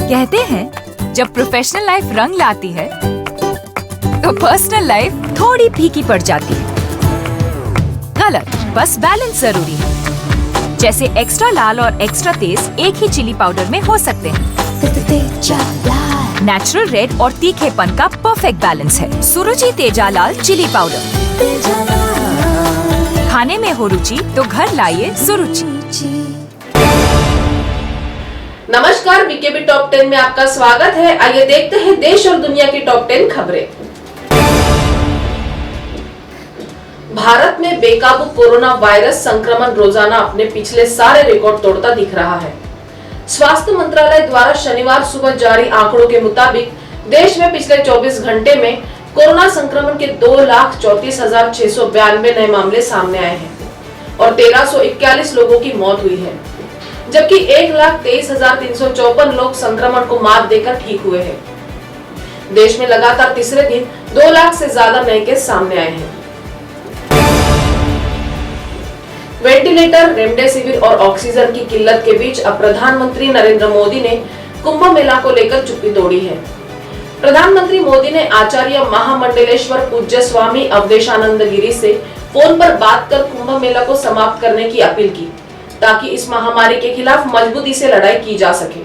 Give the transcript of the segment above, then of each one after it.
कहते हैं जब प्रोफेशनल लाइफ रंग लाती है तो पर्सनल लाइफ थोड़ी फीकी पड़ जाती है। गलत, बस बैलेंस जरूरी है। जैसे एक्स्ट्रा लाल और एक्स्ट्रा तेज एक ही चिली पाउडर में हो सकते हैं। नेचुरल रेड और तीखेपन का परफेक्ट बैलेंस है सुरुचि तेजा लाल चिली पाउडर। खाने में हो रुचि तो घर लाइए सुरुचि। नमस्कार, बीकेबी टॉप 10 में आपका स्वागत है। आइए देखते हैं देश और दुनिया की टॉप 10 खबरें। भारत में बेकाबू कोरोना वायरस संक्रमण रोजाना अपने पिछले सारे रिकॉर्ड तोड़ता दिख रहा है। स्वास्थ्य मंत्रालय द्वारा शनिवार सुबह जारी आंकड़ों के मुताबिक देश में पिछले 24 घंटे में कोरोना संक्रमण के 2,34,692 नए मामले सामने आए हैं और 1341 लोगों की मौत हुई है, जबकि 1,23,354 लोग संक्रमण को मात देकर ठीक हुए हैं। देश में लगातार तीसरे दिन 2 लाख से ज्यादा नए केस सामने आए हैं। वेंटिलेटर, रेमडेसिविर और ऑक्सीजन की किल्लत के बीच अब प्रधानमंत्री नरेंद्र मोदी ने कुंभ मेला को लेकर चुप्पी तोड़ी है। प्रधानमंत्री मोदी ने आचार्य महामंडलेश्वर पूज्य स्वामी अवधेशानंद गिरी से फोन पर बात कर कुंभ मेला को समाप्त करने की अपील की, ताकि इस महामारी के खिलाफ मजबूती से लड़ाई की जा सके।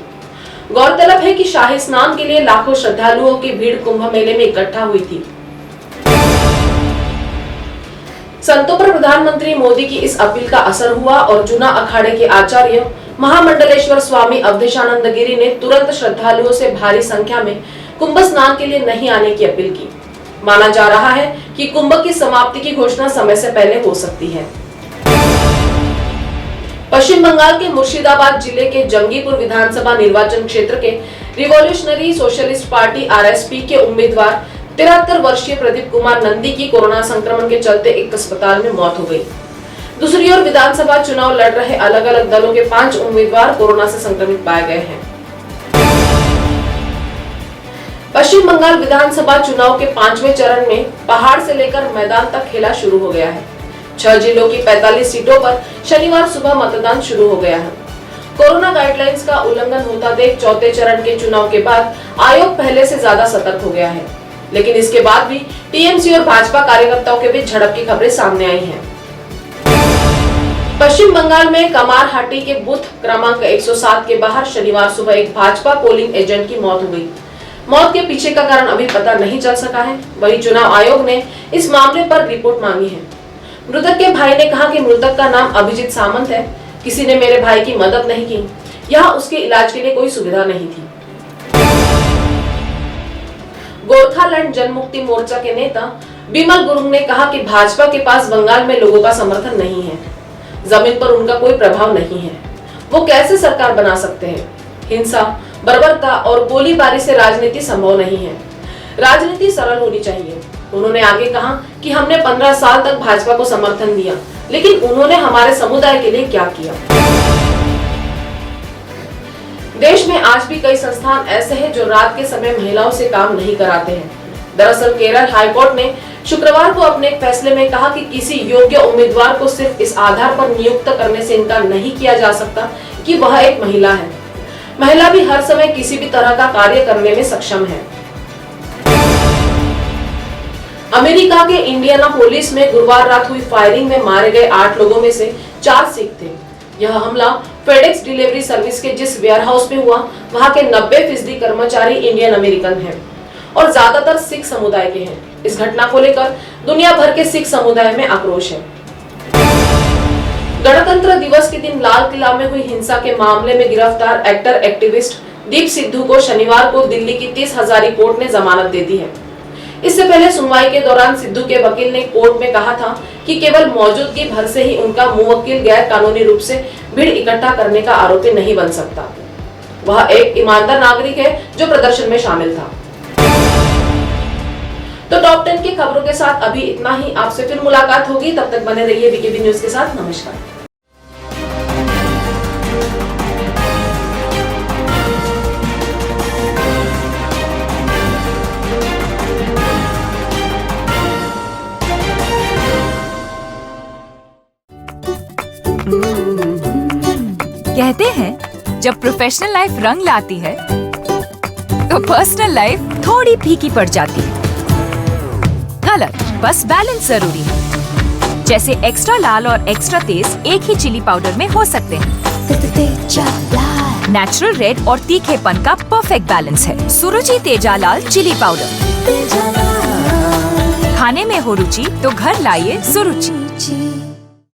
गौरतलब है कि शाही स्नान के लिए लाखों श्रद्धालुओं की भीड़ कुंभ मेले में इकट्ठा हुई थी। संतों पर प्रधानमंत्री मोदी की इस अपील का असर हुआ और जूना अखाड़े के आचार्य महामंडलेश्वर स्वामी अवधेशानंद गिरी ने तुरंत श्रद्धालुओं से भारी संख्या में कुंभ स्नान के लिए नहीं आने की अपील की। माना जा रहा है कि कुंभ की समाप्ति की घोषणा समय से पहले हो सकती है। पश्चिम बंगाल के मुर्शिदाबाद जिले के जंगीपुर विधानसभा निर्वाचन क्षेत्र के रिवॉल्यूशनरी सोशलिस्ट पार्टी आरएसपी के उम्मीदवार 73 वर्षीय प्रदीप कुमार नंदी की कोरोना संक्रमण के चलते एक अस्पताल में मौत हो गई। दूसरी ओर विधानसभा चुनाव लड़ रहे अलग अलग दलों के 5 उम्मीदवार कोरोना से संक्रमित पाए गए हैं। पश्चिम बंगाल विधानसभा चुनाव के 5वें चरण में पहाड़ से लेकर मैदान तक खेला शुरू हो गया है। 6 जिलों की 45 सीटों पर शनिवार सुबह मतदान शुरू हो गया है। कोरोना गाइडलाइंस का उल्लंघन होता देख चौथे चरण के चुनाव के बाद आयोग पहले से ज्यादा सतर्क हो गया है, लेकिन इसके बाद भी टीएमसी और भाजपा कार्यकर्ताओं के बीच झड़प की खबरें सामने आई हैं। पश्चिम बंगाल में कमारहाटी के बूथ क्रमांक 107 के बाहर शनिवार सुबह एक भाजपा पोलिंग एजेंट की मौत हो गई। मौत के पीछे का कारण अभी पता नहीं चल सका है। वहीं चुनाव आयोग ने इस मामले पर रिपोर्ट मांगी है। मृतक के भाई ने कहा कि मृतक का नाम अभिजीत सामंत है। किसी ने मेरे भाई की मदद नहीं की। यहाँ उसके इलाज के लिए कोई सुविधा नहीं थी। गोरखालैंड जनमुक्ति मोर्चा के नेता बिमल गुरुंग ने कहा कि भाजपा के पास बंगाल में लोगों का समर्थन नहीं है। जमीन पर उनका कोई प्रभाव नहीं है। वो कैसे सरकार बना सकते हैं? हिंसा, बर्बरता और गोलीबारी से राजनीति संभव नहीं है। राजनीति सरल होनी चाहिए। उन्होंने आगे कहा कि हमने 15 साल तक भाजपा को समर्थन दिया, लेकिन उन्होंने हमारे समुदाय के लिए क्या किया? देश में आज भी कई संस्थान ऐसे हैं जो रात के समय महिलाओं से काम नहीं कराते हैं। दरअसल केरल हाईकोर्ट ने शुक्रवार को अपने एक फैसले में कहा कि किसी योग्य उम्मीदवार को सिर्फ इस आधार पर नियुक्त करने से इनकार नहीं किया जा सकता कि वह एक महिला है। महिला भी हर समय किसी भी तरह का कार्य करने में सक्षम है। अमेरिका के इंडियानापोलिस में गुरुवार रात हुई फायरिंग में मारे गए 8 लोगों में से 4 सिख थे। यह हमला फेडेक्स डिलीवरी सर्विस के जिस वेयरहाउस में हुआ, वहां के 90% कर्मचारी इंडियन अमेरिकन हैं और ज्यादातर सिख समुदाय के हैं। इस घटना को लेकर दुनिया भर के सिख समुदाय में आक्रोश है। गणतंत्र दिवस के दिन लाल किला में हुई हिंसा के मामले में गिरफ्तार एक्टर एक्टिविस्ट दीप सिद्धू को शनिवार को दिल्ली की 30 हजारी कोर्ट ने जमानत दे दी है। इससे पहले सुनवाई के दौरान सिद्धू के वकील ने कोर्ट में कहा था कि केवल मौजूदगी भर से ही उनका मुवक्किल गैर कानूनी रूप से भीड़ इकट्ठा करने का आरोपी नहीं बन सकता। वह एक ईमानदार नागरिक है जो प्रदर्शन में शामिल था। तो टॉप 10 की खबरों के साथ अभी इतना ही। आपसे फिर मुलाकात होगी, तब तक बने रहिए बीकेबी न्यूज के साथ। नमस्कार। कहते हैं जब प्रोफेशनल लाइफ रंग लाती है तो पर्सनल लाइफ थोड़ी फीकी पड़ जाती है। गलत, बस बैलेंस जरूरी है। जैसे एक्स्ट्रा लाल और एक्स्ट्रा तेज एक ही चिली पाउडर में हो सकते हैं। नेचुरल रेड और तीखेपन का परफेक्ट बैलेंस है सुरुचि तेजा लाल चिली पाउडर। खाने में हो रुचि तो घर लाइए सुरुचि।